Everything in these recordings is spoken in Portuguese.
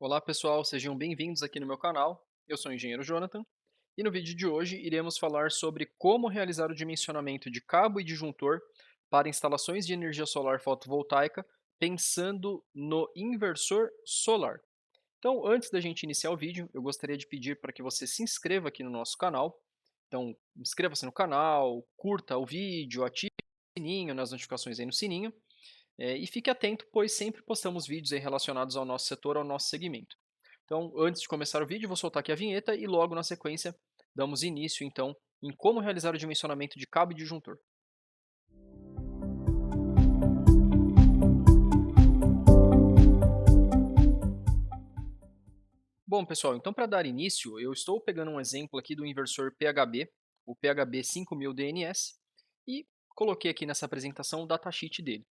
Olá pessoal, sejam bem-vindos aqui no meu canal. Eu sou o engenheiro Jonathan e no vídeo de hoje iremos falar sobre como realizar o dimensionamento de cabo e disjuntor para instalações de energia solar fotovoltaica pensando no inversor solar. Então, antes da gente iniciar o vídeo, eu gostaria de pedir para que você se inscreva aqui no nosso canal. Então, inscreva-se no canal, curta o vídeo, ative o sininho, nas notificações aí no sininho, e fique atento, pois sempre postamos vídeos aí relacionados ao nosso setor, ao nosso segmento. Então, antes de começar o vídeo, vou soltar aqui a vinheta e logo na sequência damos início, então, em como realizar o dimensionamento de cabo e disjuntor. Bom, pessoal, então para dar início, eu estou pegando um exemplo aqui do inversor PHB, o PHB 5000 DNS, e coloquei aqui nessa apresentação o datasheet dele.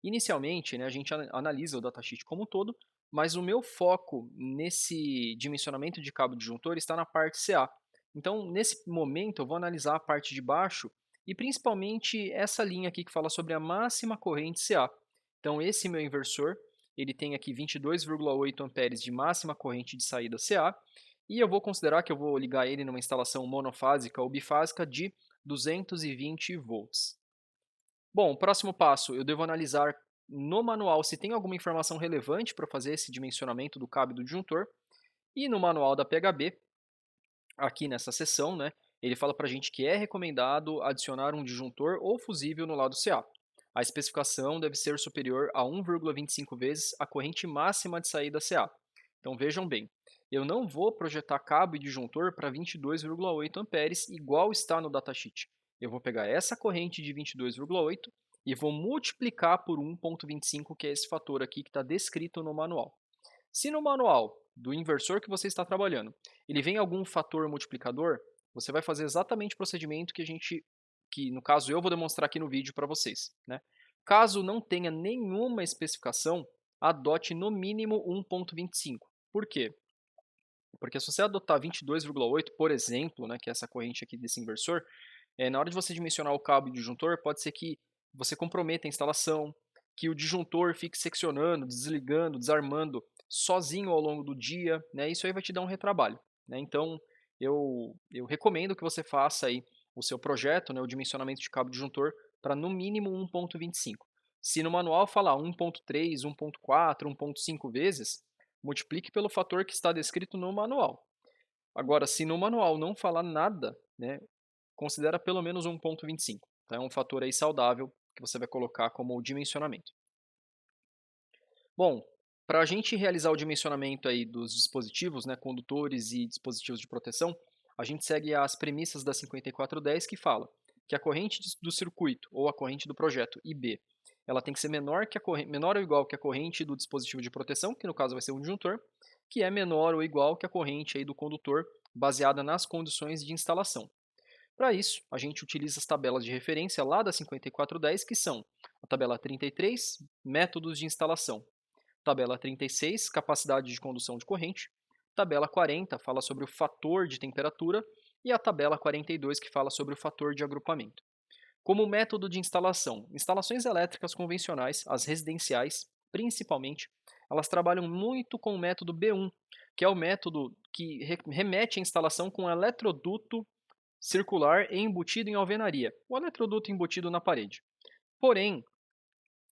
Inicialmente, né, a gente analisa o datasheet como um todo, mas o meu foco nesse dimensionamento de cabo disjuntor está na parte CA. Então, nesse momento, eu vou analisar a parte de baixo e principalmente essa linha aqui que fala sobre a máxima corrente CA. Então, esse meu inversor, ele tem aqui 22,8 amperes de máxima corrente de saída CA, e eu vou considerar que eu vou ligar ele numa instalação monofásica ou bifásica de 220 volts. Bom, próximo passo, eu devo analisar no manual se tem alguma informação relevante para fazer esse dimensionamento do cabo e do disjuntor. E no manual da PHB, aqui nessa seção, né, ele fala para a gente que é recomendado adicionar um disjuntor ou fusível no lado CA. A especificação deve ser superior a 1,25 vezes a corrente máxima de saída CA. Então vejam bem, eu não vou projetar cabo e disjuntor para 22,8 amperes igual está no datasheet. Eu vou pegar essa corrente de 22,8 e vou multiplicar por 1,25, que é esse fator aqui que está descrito no manual. Se no manual do inversor que você está trabalhando, ele vem algum fator multiplicador, você vai fazer exatamente o procedimento que no caso eu vou demonstrar aqui no vídeo para vocês, né? Caso não tenha nenhuma especificação, adote no mínimo 1,25. Por quê? Porque se você adotar 22,8, por exemplo, né, que é essa corrente aqui desse inversor, na hora de você dimensionar o cabo e o disjuntor, pode ser que você comprometa a instalação, que o disjuntor fique seccionando, desligando, desarmando sozinho ao longo do dia, né? Isso aí vai te dar um retrabalho, né? Então, eu recomendo que você faça aí o seu projeto, né, o dimensionamento de cabo disjuntor para no mínimo 1,25. Se no manual falar 1,3, 1,4, 1,5 vezes, multiplique pelo fator que está descrito no manual. Agora, se no manual não falar nada, né, considera pelo menos 1,25. Tá? É um fator aí saudável que você vai colocar como o dimensionamento. Bom, para a gente realizar o dimensionamento aí dos dispositivos, né, condutores e dispositivos de proteção, a gente segue as premissas da 5410 que fala que a corrente do circuito ou a corrente do projeto IB, ela tem que ser menor ou igual que a corrente do dispositivo de proteção, que no caso vai ser um disjuntor, que é menor ou igual que a corrente aí do condutor baseada nas condições de instalação. Para isso, a gente utiliza as tabelas de referência lá da 5410, que são a tabela 33, métodos de instalação, tabela 36, capacidade de condução de corrente, tabela 40 fala sobre o fator de temperatura e a tabela 42 que fala sobre o fator de agrupamento. Como método de instalação, instalações elétricas convencionais, as residenciais, principalmente, elas trabalham muito com o método B1, que é o método que remete à instalação com eletroduto circular e embutido em alvenaria, o eletroduto embutido na parede. Porém,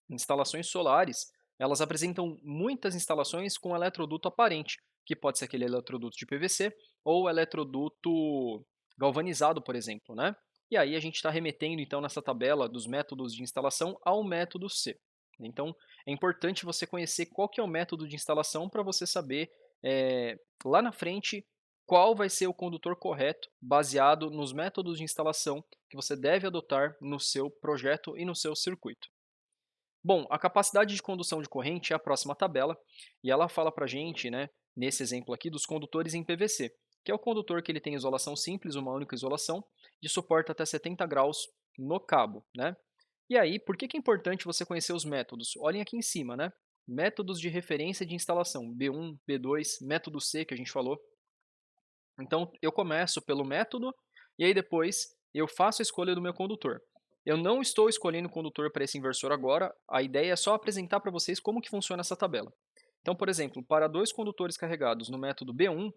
instalações solares, elas apresentam muitas instalações com eletroduto aparente, que pode ser aquele eletroduto de PVC ou eletroduto galvanizado, por exemplo, né? E aí a gente está remetendo então nessa tabela dos métodos de instalação ao método C. Então é importante você conhecer qual que é o método de instalação para você saber lá na frente qual vai ser o condutor correto baseado nos métodos de instalação que você deve adotar no seu projeto e no seu circuito. Bom, a capacidade de condução de corrente é a próxima tabela, e ela fala para a gente, né, nesse exemplo aqui, dos condutores em PVC, que é o condutor que ele tem isolação simples, uma única isolação, de suporte até 70 graus no cabo, né? E aí, por que é importante você conhecer os métodos? Olhem aqui em cima, né? Métodos de referência de instalação, B1, B2, método C que a gente falou. Então, eu começo pelo método e aí depois eu faço a escolha do meu condutor. Eu não estou escolhendo o condutor para esse inversor agora, a ideia é só apresentar para vocês como que funciona essa tabela. Então, por exemplo, para dois condutores carregados no método B1,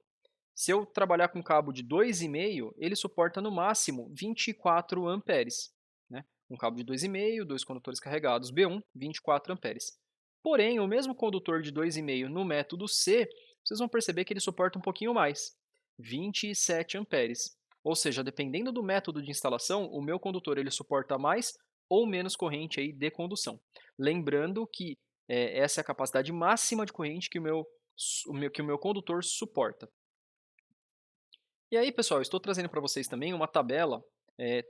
se eu trabalhar com cabo de 2,5, ele suporta no máximo 24 amperes, né? Um cabo de 2,5, dois condutores carregados B1, 24 amperes. Porém, o mesmo condutor de 2,5 no método C, vocês vão perceber que ele suporta um pouquinho mais, 27 amperes. Ou seja, dependendo do método de instalação, o meu condutor ele suporta mais ou menos corrente aí de condução. Lembrando que essa é a capacidade máxima de corrente que que o meu condutor suporta. E aí, pessoal, estou trazendo para vocês também uma tabela,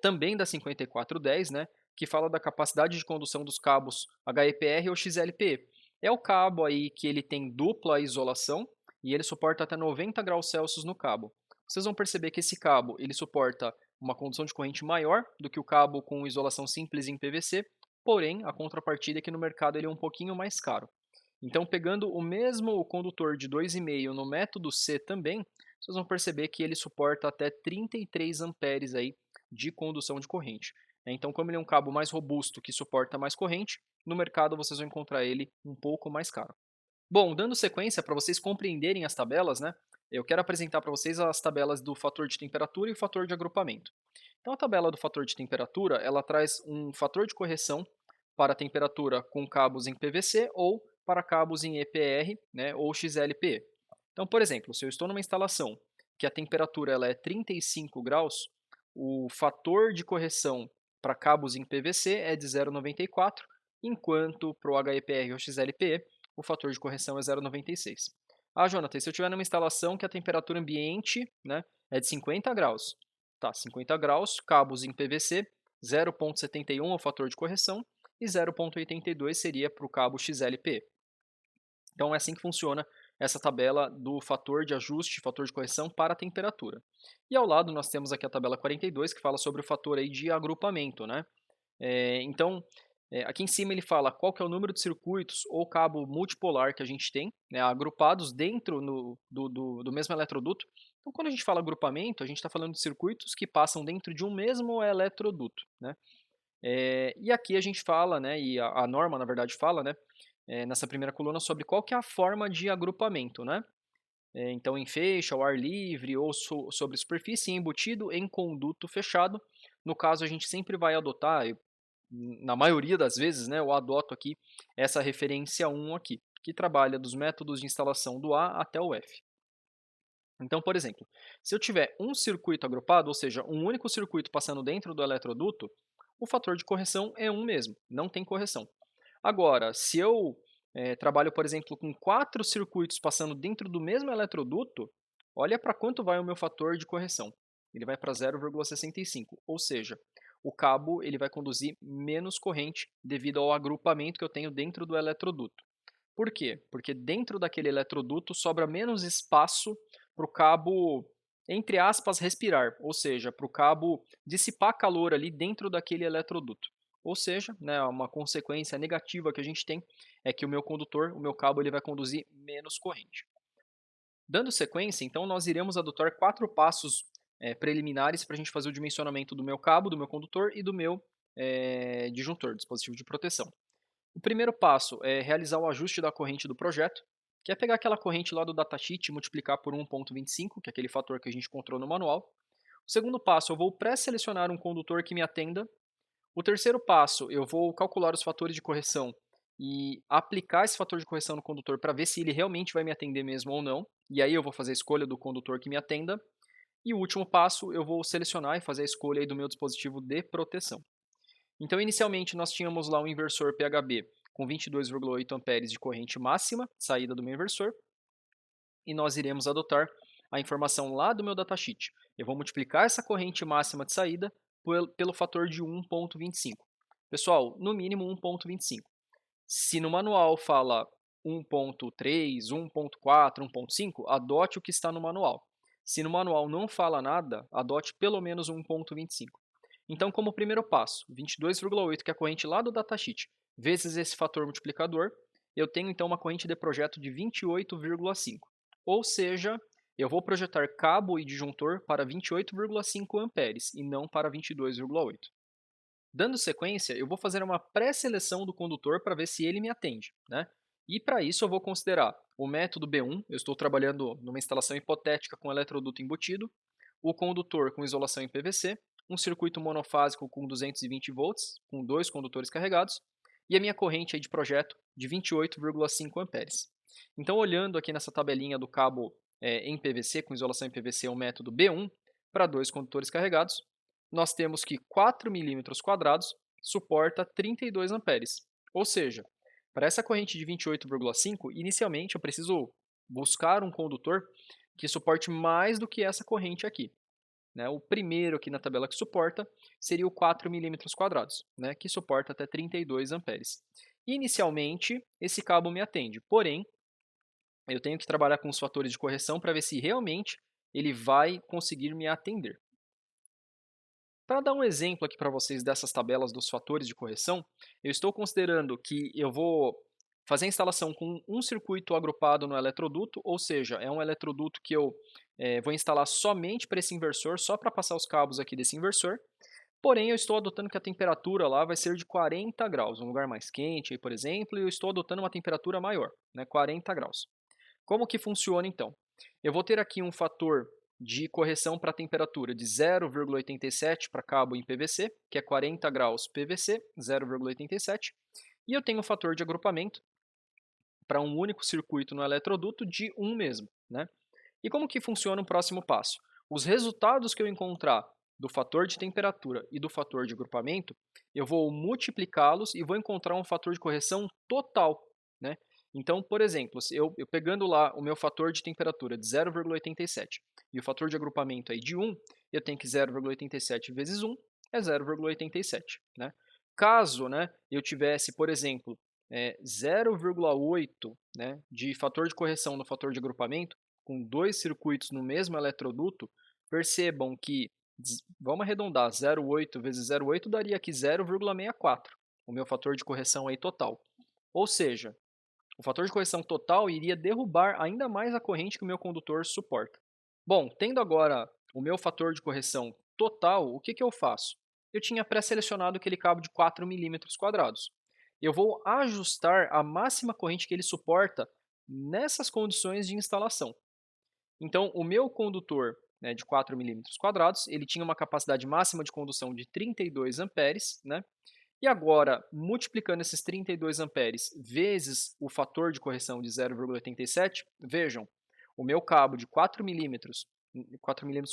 também da 5410, né, que fala da capacidade de condução dos cabos HEPR ou XLPE. É o cabo aí que ele tem dupla isolação e ele suporta até 90 graus Celsius no cabo. Vocês vão perceber que esse cabo ele suporta uma condução de corrente maior do que o cabo com isolação simples em PVC, porém, a contrapartida é que no mercado ele é um pouquinho mais caro. Então, pegando o mesmo condutor de 2,5 no método C também, vocês vão perceber que ele suporta até 33 amperes aí de condução de corrente. Então, como ele é um cabo mais robusto que suporta mais corrente, no mercado vocês vão encontrar ele um pouco mais caro. Bom, dando sequência para vocês compreenderem as tabelas, né? Eu quero apresentar para vocês as tabelas do fator de temperatura e o fator de agrupamento. Então, a tabela do fator de temperatura, ela traz um fator de correção para a temperatura com cabos em PVC ou para cabos em EPR, né, ou XLPE. Então, por exemplo, se eu estou numa instalação que a temperatura ela é 35 graus, o fator de correção para cabos em PVC é de 0,94, enquanto para o HEPR ou XLPE o fator de correção é 0,96. Ah, Jonathan, se eu estiver numa instalação que a temperatura ambiente, né, é de 50 graus, tá, 50 graus, cabos em PVC, 0,71 é o fator de correção e 0,82 seria para o cabo XLPE. Então é assim que funciona essa tabela do fator de ajuste, fator de correção para a temperatura. E ao lado nós temos aqui a tabela 42, que fala sobre o fator aí de agrupamento, né? Então, aqui em cima ele fala qual que é o número de circuitos ou cabo multipolar que a gente tem, né, agrupados dentro do mesmo eletroduto. Então, quando a gente fala agrupamento, a gente está falando de circuitos que passam dentro de um mesmo eletroduto, né? E aqui a gente fala, né, e a norma, na verdade, fala, né, nessa primeira coluna, sobre qual que é a forma de agrupamento, né? Então, em feixe, ao ar livre, ou sobre superfície, embutido em conduto fechado. No caso, a gente sempre vai adotar, na maioria das vezes, né, eu adoto aqui essa referência 1 aqui, que trabalha dos métodos de instalação do A até o F. Então, por exemplo, se eu tiver um circuito agrupado, ou seja, um único circuito passando dentro do eletroduto, o fator de correção é 1 mesmo, não tem correção. Agora, se eu trabalho, por exemplo, com 4 circuitos passando dentro do mesmo eletroduto, olha para quanto vai o meu fator de correção. Ele vai para 0,65, ou seja, o cabo ele vai conduzir menos corrente devido ao agrupamento que eu tenho dentro do eletroduto. Por quê? Porque dentro daquele eletroduto sobra menos espaço para o cabo, entre aspas, respirar, ou seja, para o cabo dissipar calor ali dentro daquele eletroduto. Ou seja, né, uma consequência negativa que a gente tem é que o meu condutor, o meu cabo, ele vai conduzir menos corrente. Dando sequência, então, nós iremos adotar 4 passos preliminares para a gente fazer o dimensionamento do meu cabo, do meu condutor e do meu disjuntor, dispositivo de proteção. O primeiro passo é realizar o ajuste da corrente do projeto, que é pegar aquela corrente lá do datasheet e multiplicar por 1,25, que é aquele fator que a gente encontrou no manual. O segundo passo, eu vou pré-selecionar um condutor que me atenda. O terceiro passo, eu vou calcular os fatores de correção e aplicar esse fator de correção no condutor para ver se ele realmente vai me atender mesmo ou não. E aí eu vou fazer a escolha do condutor que me atenda. E o último passo, eu vou selecionar e fazer a escolha aí do meu dispositivo de proteção. Então, inicialmente, nós tínhamos lá um inversor PHB com 22,8 amperes de corrente máxima, saída do meu inversor, e nós iremos adotar a informação lá do meu datasheet. Eu vou multiplicar essa corrente máxima de saída pelo fator de 1,25. Pessoal, no mínimo 1,25. Se no manual fala 1,3, 1,4, 1,5, adote o que está no manual. Se no manual não fala nada, adote pelo menos 1,25. Então, como primeiro passo, 22,8, que é a corrente lá do datasheet, vezes esse fator multiplicador, eu tenho então uma corrente de projeto de 28,5. Ou seja, eu vou projetar cabo e disjuntor para 28,5 amperes e não para 22,8. Dando sequência, eu vou fazer uma pré-seleção do condutor para ver se ele me atende, né? E para isso eu vou considerar o método B1, eu estou trabalhando numa instalação hipotética com eletroduto embutido, o condutor com isolação em PVC, um circuito monofásico com 220 volts, com dois condutores carregados, e a minha corrente aí de projeto de 28,5 amperes. Então, olhando aqui nessa tabelinha do cabo em PVC, com isolação em PVC, o método B1, para dois condutores carregados, nós temos que 4 milímetros quadrados suporta 32 amperes. Ou seja, para essa corrente de 28,5, inicialmente eu preciso buscar um condutor que suporte mais do que essa corrente aqui. Né? O primeiro aqui na tabela que suporta seria o 4 milímetros quadrados, né? Que suporta até 32 amperes. Inicialmente, esse cabo me atende, porém, eu tenho que trabalhar com os fatores de correção para ver se realmente ele vai conseguir me atender. Para dar um exemplo aqui para vocês dessas tabelas dos fatores de correção, eu estou considerando que eu vou fazer a instalação com um circuito agrupado no eletroduto, ou seja, é um eletroduto que eu vou instalar somente para esse inversor, só para passar os cabos aqui desse inversor. Porém, eu estou adotando que a temperatura lá vai ser de 40 graus, um lugar mais quente, aí, por exemplo, e eu estou adotando uma temperatura maior, né, 40 graus. Como que funciona então? Eu vou ter aqui um fator de correção para a temperatura de 0,87 para cabo em PVC, que é 40 graus PVC, 0,87, e eu tenho um fator de agrupamento para um único circuito no eletroduto de 1 mesmo. Né? E como que funciona o próximo passo? Os resultados que eu encontrar do fator de temperatura e do fator de agrupamento, eu vou multiplicá-los e vou encontrar um fator de correção total. Né? Então, por exemplo, se eu pegando lá o meu fator de temperatura de 0,87 e o fator de agrupamento aí de 1, eu tenho que 0,87 vezes 1 é 0,87. Né? Caso eu tivesse, por exemplo, 0,8 de fator de correção no fator de agrupamento, com dois circuitos no mesmo eletroduto, percebam que, vamos arredondar, 0,8 vezes 0,8 daria aqui 0,64, o meu fator de correção aí total. Ou seja, o fator de correção total iria derrubar ainda mais a corrente que o meu condutor suporta. Bom, tendo agora o meu fator de correção total, o que eu faço? Eu tinha pré-selecionado aquele cabo de 4 milímetros quadrados. Eu vou ajustar a máxima corrente que ele suporta nessas condições de instalação. Então, o meu condutor de 4 milímetros quadrados, ele tinha uma capacidade máxima de condução de 32 amperes, e agora, multiplicando esses 32 amperes vezes o fator de correção de 0,87, vejam, o meu cabo de 4 milímetros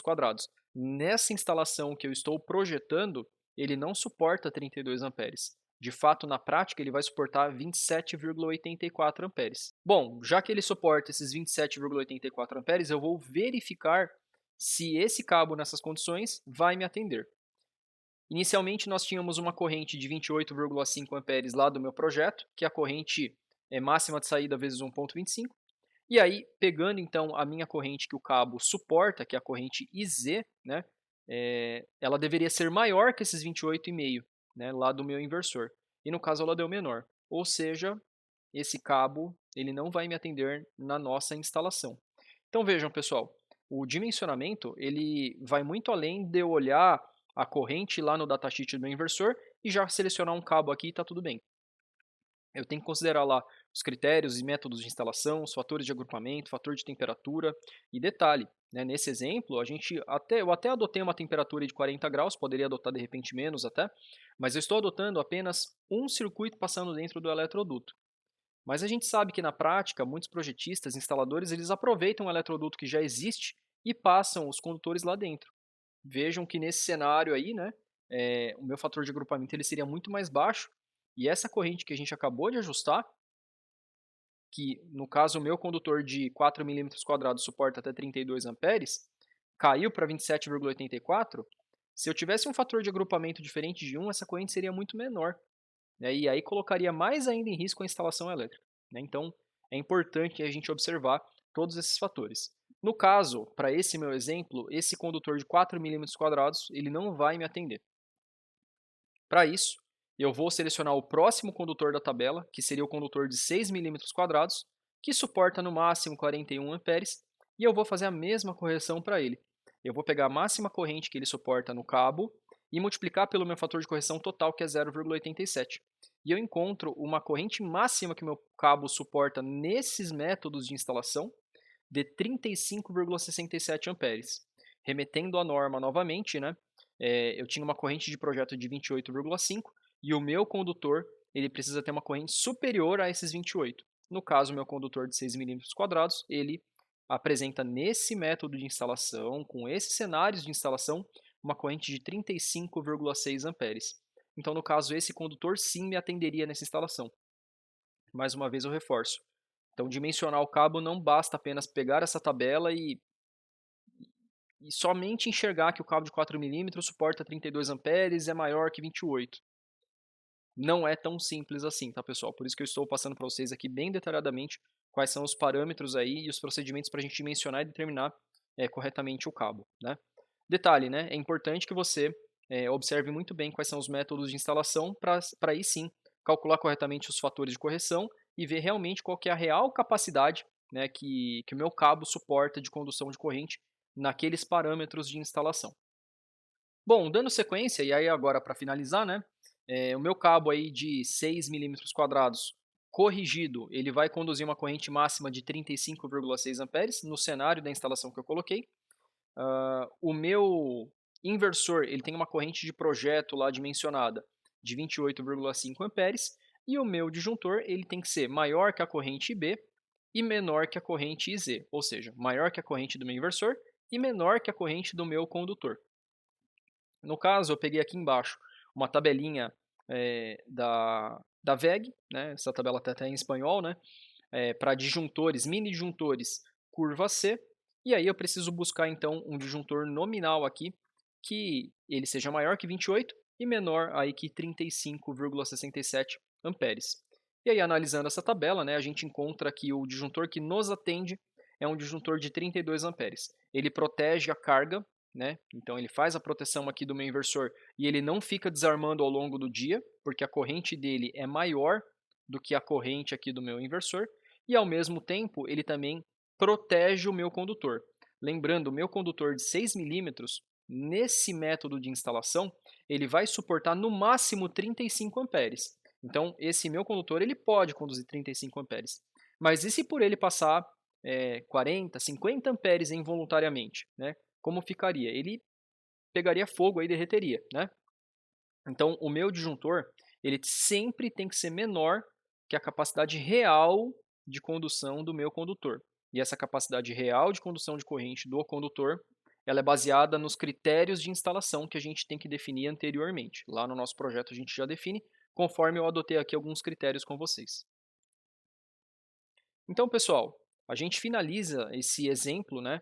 quadrados, nessa instalação que eu estou projetando, ele não suporta 32 amperes. De fato, na prática, ele vai suportar 27,84 amperes. Bom, já que ele suporta esses 27,84 amperes, eu vou verificar se esse cabo nessas condições vai me atender. Inicialmente, nós tínhamos uma corrente de 28,5 amperes lá do meu projeto, que é a corrente máxima de saída vezes 1,25. E aí, pegando então a minha corrente que o cabo suporta, que é a corrente IZ, ela deveria ser maior que esses 28,5 lá do meu inversor. E no caso ela deu menor. Ou seja, esse cabo ele não vai me atender na nossa instalação. Então vejam, pessoal, o dimensionamento ele vai muito além de eu olhar a corrente lá no datasheet do meu inversor e já selecionar um cabo aqui e está tudo bem. Eu tenho que considerar lá os critérios e métodos de instalação, os fatores de agrupamento, fator de temperatura e detalhe. Nesse exemplo, eu até adotei uma temperatura de 40 graus, poderia adotar de repente menos até, mas eu estou adotando apenas um circuito passando dentro do eletroduto. Mas a gente sabe que na prática, muitos projetistas, instaladores, eles aproveitam o eletroduto que já existe e passam os condutores lá dentro. Vejam que nesse cenário aí, o meu fator de agrupamento ele seria muito mais baixo e essa corrente que a gente acabou de ajustar, que no caso o meu condutor de 4 milímetros quadrados suporta até 32 amperes, caiu para 27,84, se eu tivesse um fator de agrupamento diferente de 1, essa corrente seria muito menor. E aí colocaria mais ainda em risco a instalação elétrica. Então, é importante a gente observar todos esses fatores. No caso, para esse meu exemplo, esse condutor de 4 milímetros quadrados, ele não vai me atender. Para isso, eu vou selecionar o próximo condutor da tabela, que seria o condutor de 6 milímetros quadrados, que suporta no máximo 41 amperes, e eu vou fazer a mesma correção para ele. Eu vou pegar a máxima corrente que ele suporta no cabo e multiplicar pelo meu fator de correção total, que é 0,87. e eu encontro uma corrente máxima que o meu cabo suporta nesses métodos de instalação de 35,67 amperes. Remetendo à norma novamente, né, eu tinha uma corrente de projeto de 28,5 e o meu condutor ele precisa ter uma corrente superior a esses 28. No caso, o meu condutor de 6 milímetros quadrados, ele apresenta nesse método de instalação, com esses cenários de instalação, uma corrente de 35,6 amperes. Então, no caso, esse condutor sim me atenderia nessa instalação. Mais uma vez eu reforço. Então, dimensionar o cabo não basta apenas pegar essa tabela e somente enxergar que o cabo de 4 milímetros suporta 32 amperes e é maior que 28. Não é tão simples assim, tá, pessoal? Por isso que eu estou passando para vocês aqui bem detalhadamente quais são os parâmetros aí e os procedimentos para a gente dimensionar e determinar corretamente o cabo, né? Detalhe, né? É importante que você observe muito bem quais são os métodos de instalação para aí sim calcular corretamente os fatores de correção e ver realmente qual que é a real capacidade, né, que o meu cabo suporta de condução de corrente naqueles parâmetros de instalação. Bom, dando sequência, e aí agora para finalizar, né, o meu cabo aí de 6 milímetros quadrados corrigido, ele vai conduzir uma corrente máxima de 35,6 amperes no cenário da instalação que eu coloquei. O meu inversor, ele tem uma corrente de projeto lá dimensionada de 28,5 amperes e o meu disjuntor, ele tem que ser maior que a corrente IB e menor que a corrente IZ, ou seja, maior que a corrente do meu inversor e menor que a corrente do meu condutor. No caso, eu peguei aqui embaixo uma tabelinha da VEG, né? Essa tabela está até em espanhol, né? Para disjuntores, mini disjuntores, curva C, e aí eu preciso buscar então um disjuntor nominal aqui, que ele seja maior que 28 e menor aí que 35,67 amperes. E aí analisando essa tabela, né, a gente encontra que o disjuntor que nos atende é um disjuntor de 32 amperes. Ele protege a carga, né? Então ele faz a proteção aqui do meu inversor e ele não fica desarmando ao longo do dia, porque a corrente dele é maior do que a corrente aqui do meu inversor, e ao mesmo tempo ele também protege o meu condutor. Lembrando, o meu condutor de 6 milímetros, nesse método de instalação, ele vai suportar no máximo 35 amperes. Então, esse meu condutor ele pode conduzir 35 amperes. Mas e se por ele passar 40, 50 amperes involuntariamente? Né? Como ficaria? Ele pegaria fogo e derreteria. Né? Então, o meu disjuntor ele sempre tem que ser menor que a capacidade real de condução do meu condutor. E essa capacidade real de condução de corrente do condutor, ela é baseada nos critérios de instalação que a gente tem que definir anteriormente. Lá no nosso projeto a gente já define, conforme eu adotei aqui alguns critérios com vocês. Então, pessoal, a gente finaliza esse exemplo, né,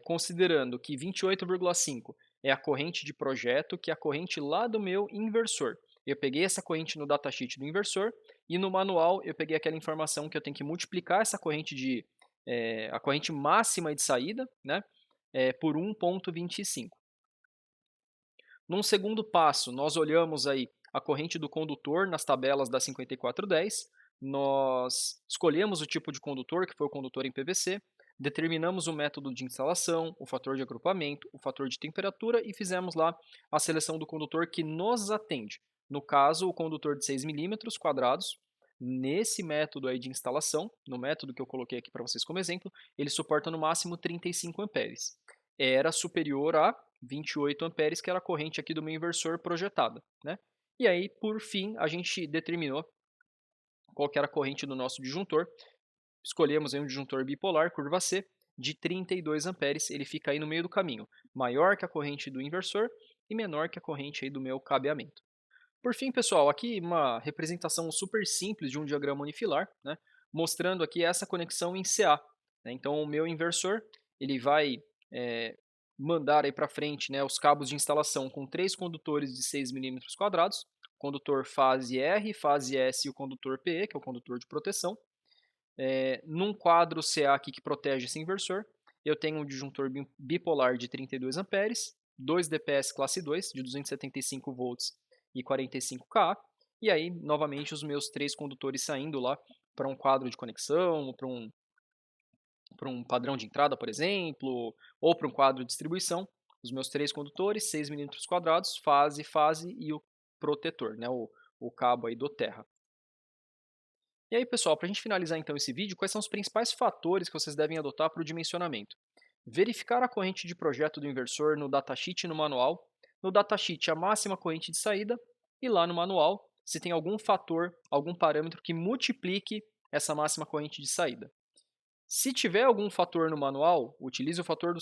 considerando que 28,5 é a corrente de projeto, que é a corrente lá do meu inversor. Eu peguei essa corrente no datasheet do inversor e no manual eu peguei aquela informação que eu tenho que multiplicar essa corrente a corrente máxima de saída, né, por 1,25. Num segundo passo, nós olhamos aí a corrente do condutor nas tabelas da 5410, nós escolhemos o tipo de condutor, que foi o condutor em PVC, determinamos o método de instalação, o fator de agrupamento, o fator de temperatura e fizemos lá a seleção do condutor que nos atende. No caso, o condutor de 6 milímetros quadrados, nesse método aí de instalação, no método que eu coloquei aqui para vocês como exemplo, ele suporta no máximo 35 amperes. Era superior a 28 amperes, que era a corrente aqui do meu inversor projetada, né? E aí, por fim, a gente determinou qual que era a corrente do nosso disjuntor. Escolhemos aí um disjuntor bipolar, curva C, de 32 amperes. Ele fica aí no meio do caminho, maior que a corrente do inversor e menor que a corrente aí do meu cabeamento. Por fim, pessoal, aqui uma representação super simples de um diagrama unifilar, né? Mostrando aqui essa conexão em CA. Né? Então, o meu inversor ele vai mandar aí para frente, né, os cabos de instalação com 3 condutores de 6 milímetros quadrados, condutor fase R, fase S e o condutor PE, que é o condutor de proteção. Num quadro CA aqui que protege esse inversor, eu tenho um disjuntor bipolar de 32 amperes, 2 DPS classe 2 de 275 volts e 45 kA, e aí novamente os meus 3 condutores saindo lá para um quadro de conexão, para um padrão de entrada, por exemplo, ou para um quadro de distribuição, os meus 3 condutores, 6 milímetros quadrados, fase e o protetor, né, o cabo aí do terra. E aí, pessoal, para a gente finalizar então esse vídeo, quais são os principais fatores que vocês devem adotar para o dimensionamento? Verificar a corrente de projeto do inversor no datasheet e no manual. No datasheet, a máxima corrente de saída. E lá no manual, se tem algum fator, algum parâmetro que multiplique essa máxima corrente de saída. Se tiver algum fator no manual, utilize o fator do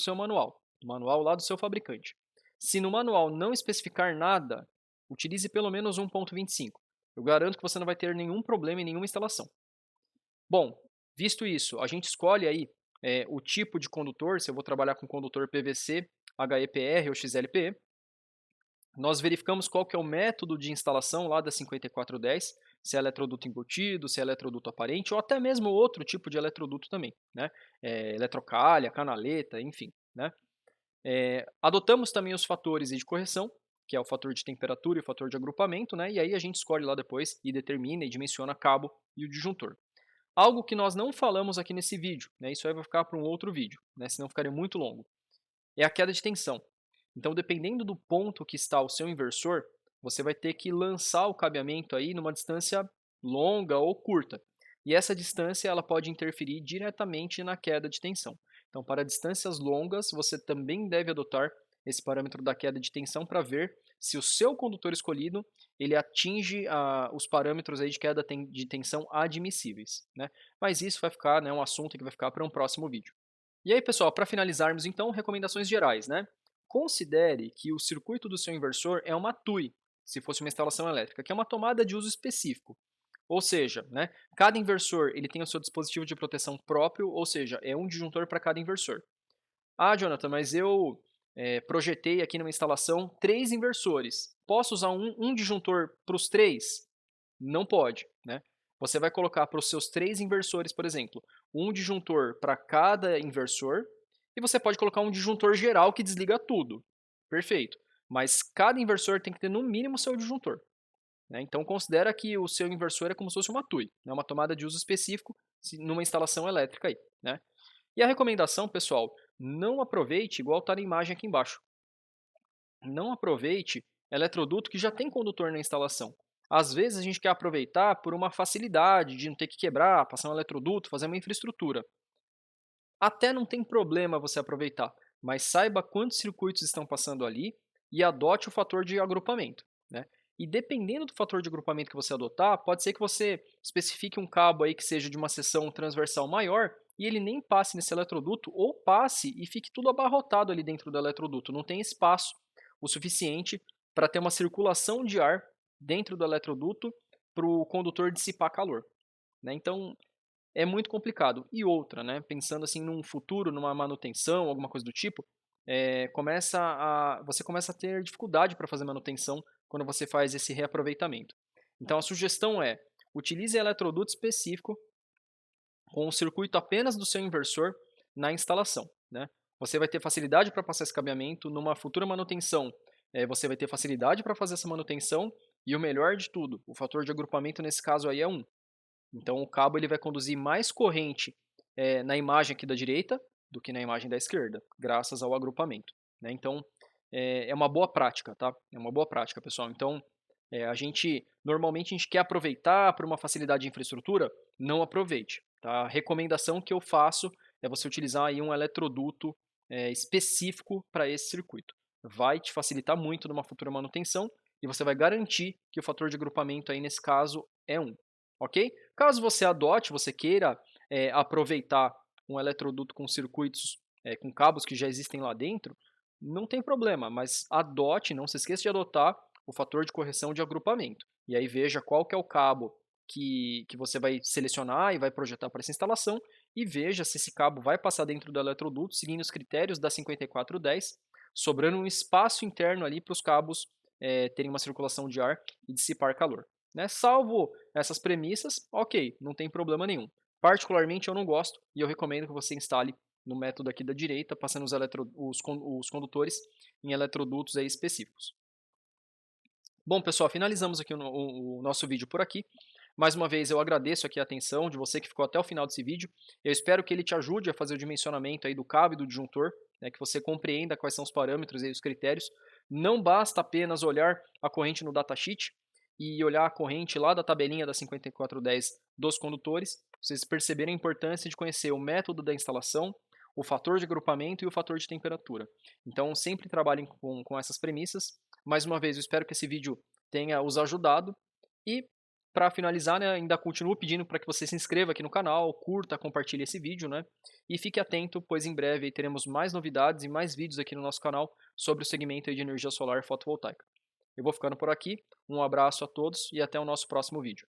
manual lá do seu fabricante. Se no manual não especificar nada, utilize pelo menos 1.25. Eu garanto que você não vai ter nenhum problema em nenhuma instalação. Bom, visto isso, a gente escolhe aí o tipo de condutor, se eu vou trabalhar com condutor PVC, HEPR ou XLPE. Nós verificamos qual que é o método de instalação lá da 5410, se é eletroduto embutido, se é eletroduto aparente, ou até mesmo outro tipo de eletroduto também, né? Eletrocalha, canaleta, enfim, né? Adotamos também os fatores de correção, que é o fator de temperatura e o fator de agrupamento, né? E aí a gente escolhe lá depois e determina e dimensiona cabo e o disjuntor. Algo que nós não falamos aqui nesse vídeo, né? Isso aí vai ficar para um outro vídeo, né? Senão ficaria muito longo. É a queda de tensão. Então, dependendo do ponto que está o seu inversor, você vai ter que lançar o cabeamento aí numa distância longa ou curta. E essa distância ela pode interferir diretamente na queda de tensão. Então, para distâncias longas, você também deve adotar esse parâmetro da queda de tensão para ver se o seu condutor escolhido ele atinge os parâmetros aí de queda de tensão admissíveis, né? Mas isso vai ficar, né, um assunto que vai ficar para um próximo vídeo. E aí, pessoal, para finalizarmos então, recomendações gerais, né? Considere que o circuito do seu inversor é uma TUI, se fosse uma instalação elétrica, que é uma tomada de uso específico. Ou seja, né, cada inversor ele tem o seu dispositivo de proteção próprio, ou seja, é um disjuntor para cada inversor. Ah, Jonathan, mas eu projetei aqui numa instalação 3 inversores. Posso usar um disjuntor para os 3? Não pode, né? Você vai colocar para os seus 3 inversores, por exemplo, um disjuntor para cada inversor e você pode colocar um disjuntor geral que desliga tudo. Perfeito. Mas cada inversor tem que ter no mínimo seu disjuntor, né? Então considera que o seu inversor é como se fosse uma TUI, né? Uma tomada de uso específico numa instalação elétrica aí, né? E a recomendação, pessoal, não aproveite igual está na imagem aqui embaixo. Não aproveite eletroduto que já tem condutor na instalação. Às vezes a gente quer aproveitar por uma facilidade de não ter que quebrar, passar um eletroduto, fazer uma infraestrutura. Até não tem problema você aproveitar, mas saiba quantos circuitos estão passando ali e adote o fator de agrupamento, né? E dependendo do fator de agrupamento que você adotar, pode ser que você especifique um cabo aí que seja de uma seção transversal maior e ele nem passe nesse eletroduto ou passe e fique tudo abarrotado ali dentro do eletroduto. Não tem espaço o suficiente para ter uma circulação de ar dentro do eletroduto para o condutor dissipar calor, né? Então, é muito complicado. E outra, né, pensando assim num futuro, numa manutenção, alguma coisa do tipo, você começa a ter dificuldade para fazer manutenção quando você faz esse reaproveitamento. Então a sugestão é, utilize eletroduto específico com o circuito apenas do seu inversor na instalação, né? Você vai ter facilidade para passar esse cabeamento, numa futura manutenção, você vai ter facilidade para fazer essa manutenção, e o melhor de tudo, o fator de agrupamento nesse caso aí é 1. Então o cabo ele vai conduzir mais corrente na imagem aqui da direita do que na imagem da esquerda, graças ao agrupamento, né? Então é uma boa prática, tá? É uma boa prática, pessoal. Então normalmente a gente quer aproveitar por uma facilidade de infraestrutura, não aproveite, tá? A recomendação que eu faço é você utilizar aí um eletroduto específico para esse circuito. Vai te facilitar muito numa futura manutenção e você vai garantir que o fator de agrupamento aí nesse caso é 1. Ok? Caso você adote, você queira aproveitar um eletroduto com circuitos, com cabos que já existem lá dentro, não tem problema, mas adote, não se esqueça de adotar o fator de correção de agrupamento. E aí veja qual que é o cabo que você vai selecionar e vai projetar para essa instalação e veja se esse cabo vai passar dentro do eletroduto, seguindo os critérios da 5410, sobrando um espaço interno ali para os cabos terem uma circulação de ar e dissipar calor, né? Salvo essas premissas, ok, não tem problema nenhum. Particularmente eu não gosto e eu recomendo que você instale no método aqui da direita, passando os condutores em eletrodutos aí específicos. Bom, pessoal, finalizamos aqui o nosso vídeo por aqui. Mais uma vez, eu agradeço aqui a atenção de você que ficou até o final desse vídeo. Eu espero que ele te ajude a fazer o dimensionamento aí do cabo e do disjuntor, né, que você compreenda quais são os parâmetros e os critérios. Não basta apenas olhar a corrente no datasheet. e olhar a corrente lá da tabelinha da 5410 dos condutores, vocês perceberem a importância de conhecer o método da instalação, o fator de agrupamento e o fator de temperatura. Então, sempre trabalhem com essas premissas. Mais uma vez, eu espero que esse vídeo tenha os ajudado. E, para finalizar, né, ainda continuo pedindo para que você se inscreva aqui no canal, curta, compartilhe esse vídeo, né? E fique atento, pois em breve teremos mais novidades e mais vídeos aqui no nosso canal sobre o segmento de energia solar fotovoltaica. Eu vou ficando por aqui, um abraço a todos e até o nosso próximo vídeo.